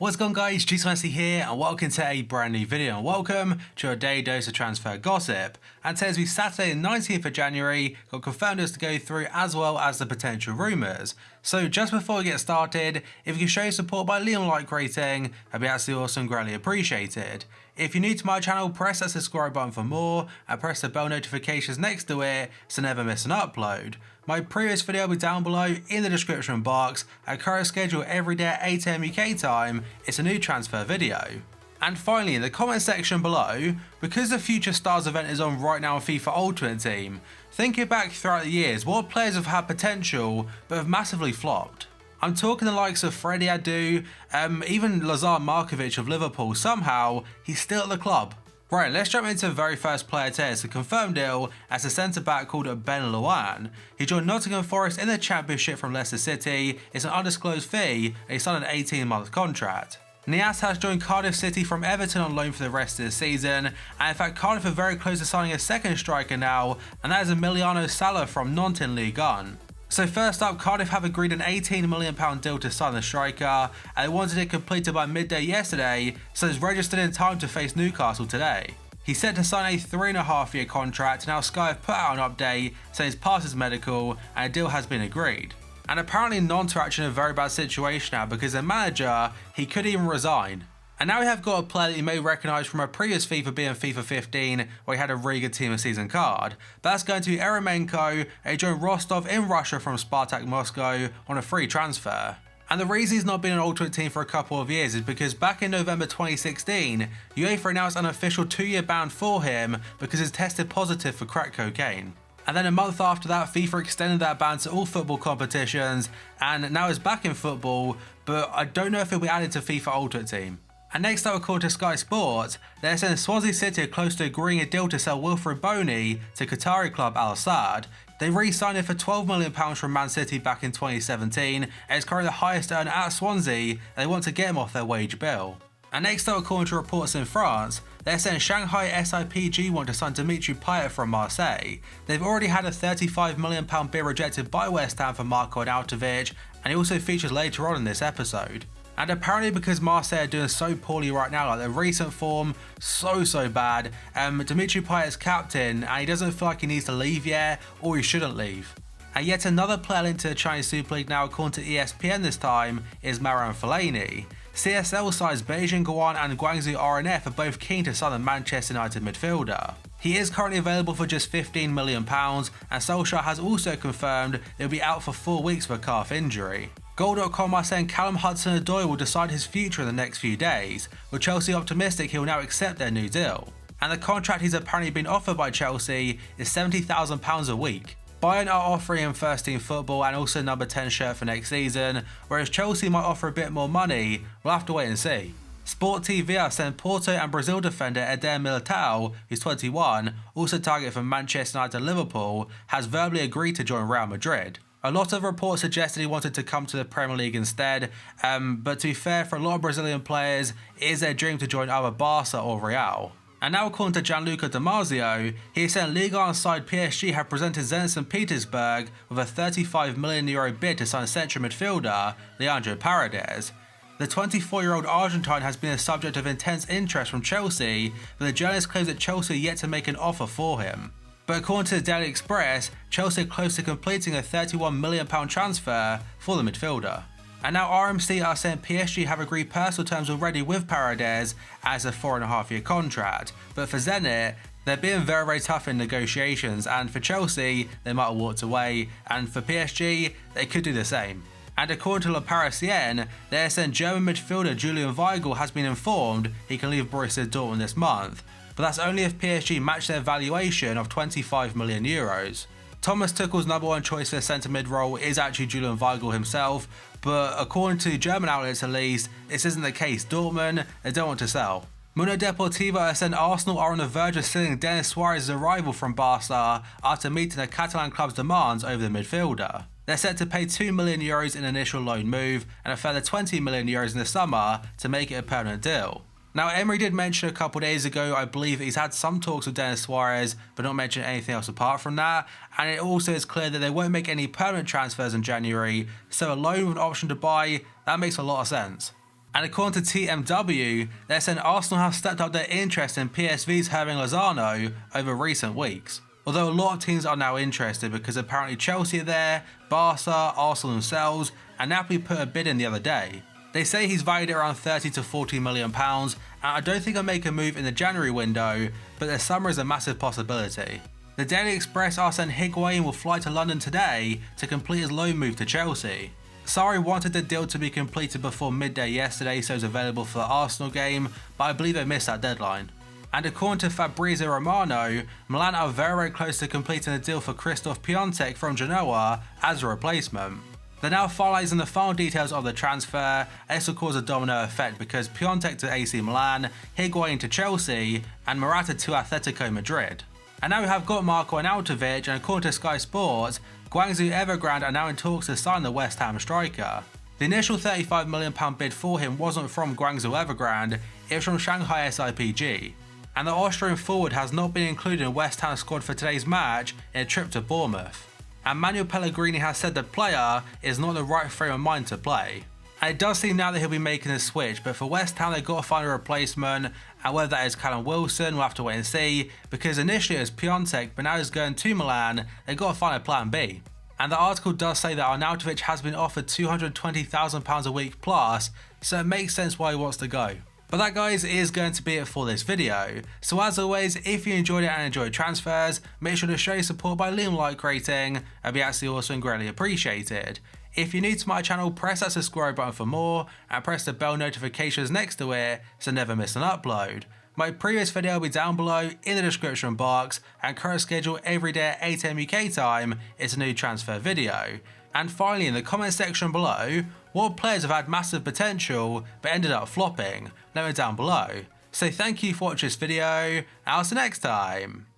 What's going on, guys? Messi here and welcome to a brand new video, and welcome to your daily dose of transfer gossip. And today's be Saturday the 19th of January, got confirmed news to go through as well as the potential rumours. So just before we get started, if you can show your support by leaving a like rating, that'd be absolutely awesome, greatly appreciated. If you're new to my channel, press that subscribe button for more and press the bell notifications next to it to never miss an upload. My previous video will be down below in the description box. At current schedule every day at 8 AM UK time, it's a new transfer video. And finally, in the comment section below, because the Future Stars event is on right now on FIFA Ultimate Team, thinking back throughout the years, what players have had potential but have massively flopped? I'm talking the likes of Freddie Adu, even Lazar Markovic of Liverpool. Somehow, he's still at the club. Right, let's jump into the very first player today. It's a confirmed deal as a centre-back called Ben Luan. He joined Nottingham Forest in the Championship from Leicester City. It's an undisclosed fee and he signed an 18-month contract. Nias has joined Cardiff City from Everton on loan for the rest of the season, and in fact Cardiff are very close to signing a second striker now, and that is Emiliano Sala from Nantes in Ligue 1. So first up, Cardiff have agreed an £18 million deal to sign the striker, and they wanted it completed by midday yesterday, so he's registered in time to face Newcastle today. He's set to sign a 3.5-year contract. Now Sky have put out an update saying he's passed his medical and a deal has been agreed. And apparently Nantes are actually in a very bad situation now because their manager, he could even resign. And now we have got a player that you may recognise from a previous FIFA being FIFA 15 where he had a really good team of season card. But that's going to be Eremenko, who joined Rostov in Russia from Spartak Moscow on a free transfer. And the reason he's not been an Ultimate Team for a couple of years is because back in November 2016, UEFA announced an official 2-year ban for him because he's tested positive for crack cocaine. And then a month after that, FIFA extended that ban to all football competitions, and now he's back in football, but I don't know if he'll be added to FIFA Ultimate Team. And next up, according to Sky Sports, they're saying Swansea City are close to agreeing a deal to sell Wilfred Boney to Qatari club Al Sadd. They re-signed him for £12 million from Man City back in 2017, and it's currently the highest earner at Swansea, and they want to get him off their wage bill. And next up, according to reports in France, they're saying Shanghai SIPG want to sign Dimitri Payet from Marseille. They've already had a £35 million bid rejected by West Ham for Marco Arnautović, and he also features later on in this episode. And apparently because Marseille are doing so poorly right now, like their recent form, so bad, Dimitri Payet's captain, and he doesn't feel like he needs to leave yet, or he shouldn't leave. And yet another player linked to the Chinese Super League now, according to ESPN this time, is Marouane Fellaini. CSL sides Beijing Guoan and Guangzhou RNF are both keen to sign the Manchester United midfielder. He is currently available for just £15 million, and Solskjaer has also confirmed he'll be out for 4 weeks for a calf injury. Goal.com are saying Callum Hudson-Odoi will decide his future in the next few days, with Chelsea optimistic he'll now accept their new deal. And the contract he's apparently been offered by Chelsea is £70,000 a week. Bayern are offering him first team football and also number 10 shirt for next season, whereas Chelsea might offer a bit more money. We'll have to wait and see. Sport TV are saying Porto and Brazil defender EDER MILITAO, who's 21, also targeted for Manchester United and Liverpool, has verbally agreed to join Real Madrid. A lot of reports suggested he wanted to come to the Premier League instead, but to be fair, for a lot of Brazilian players, it is their dream to join either Barca or Real. And now according to Gianluca Di Marzio, he is saying Ligue 1 side PSG have presented Zenit St. Petersburg with a €35 million bid to sign central midfielder Leandro Paredes. The 24-year-old Argentine has been a subject of intense interest from Chelsea, but the journalist claims that Chelsea are yet to make an offer for him. But according to the Daily Express, Chelsea are close to completing a £31 million transfer for the midfielder. And now RMC are saying PSG have agreed personal terms already with Paredes as a 4.5-year contract, but for Zenit, they're being very tough in negotiations, and for Chelsea, they might have walked away, and for PSG, they could do the same. And according to Le Parisien, they're saying German midfielder Julian Weigl has been informed he can leave Borussia Dortmund this month, but that's only if PSG match their valuation of €25 million. Thomas Tuchel's number one choice for the centre mid role is actually Julian Weigl himself, but according to German outlets at least, this isn't the case. Dortmund, they don't want to sell. Mundo Deportivo has said Arsenal are on the verge of sealing Denis Suarez's arrival from Barca after meeting the Catalan club's demands over the midfielder. They're set to pay €2 million in initial loan move and a further €20 million in the summer to make it a permanent deal. Now, Emery did mention a couple days ago, I believe he's had some talks with Denis Suarez, but not mentioned anything else apart from that. And it also is clear that they won't make any permanent transfers in January, so a loan with an option to buy, that makes a lot of sense. And according to TMW, they're saying Arsenal have stepped up their interest in PSV's Hirving Lozano over recent weeks. Although a lot of teams are now interested because apparently Chelsea are there, Barca, Arsenal themselves, and Napoli put a bid in the other day. They say he's valued at around £30 to £40 million, and I don't think he'll make a move in the January window, but the summer is a massive possibility. The Daily Express are saying Higuain will fly to London today to complete his loan move to Chelsea. Sarri wanted the deal to be completed before midday yesterday, so it's available for the Arsenal game, but I believe they missed that deadline. And according to Fabrizio Romano, Milan are very close to completing a deal for Krzysztof Piątek from Genoa as a replacement. They're now finalising the final details of the transfer, and this will cause a domino effect because Piątek to AC Milan, Higuain to Chelsea, and Morata to Atletico Madrid. And now we have got Marco Arnautović, and according to Sky Sports, Guangzhou Evergrande are now in talks to sign the West Ham striker. The initial £35 million bid for him wasn't from Guangzhou Evergrande, it was from Shanghai SIPG. And the Austrian forward has not been included in West Ham's squad for today's match in a trip to Bournemouth. And Manuel Pellegrini has said the player is not in the right frame of mind to play. And it does seem now that he'll be making a switch, but for West Ham they've got to find a replacement, and whether that is Callum Wilson, we'll have to wait and see, because initially it was Piątek, but now he's going to Milan, they've got to find a plan B. And the article does say that Arnautović has been offered £220,000 a week plus, so it makes sense why he wants to go. But that, guys, is going to be it for this video. So as always, if you enjoyed it and enjoyed transfers, make sure to show your support by leaving a like rating. That'd be absolutely awesome and greatly appreciated. If you're new to my channel, press that subscribe button for more and press the bell notifications next to it so never miss an upload. My previous video will be down below in the description box, and current schedule every day at 8 AM UK time is a new transfer video. And finally, in the comment section below, what players have had massive potential but ended up flopping? Let me know down below. So thank you for watching this video, and I'll see you next time.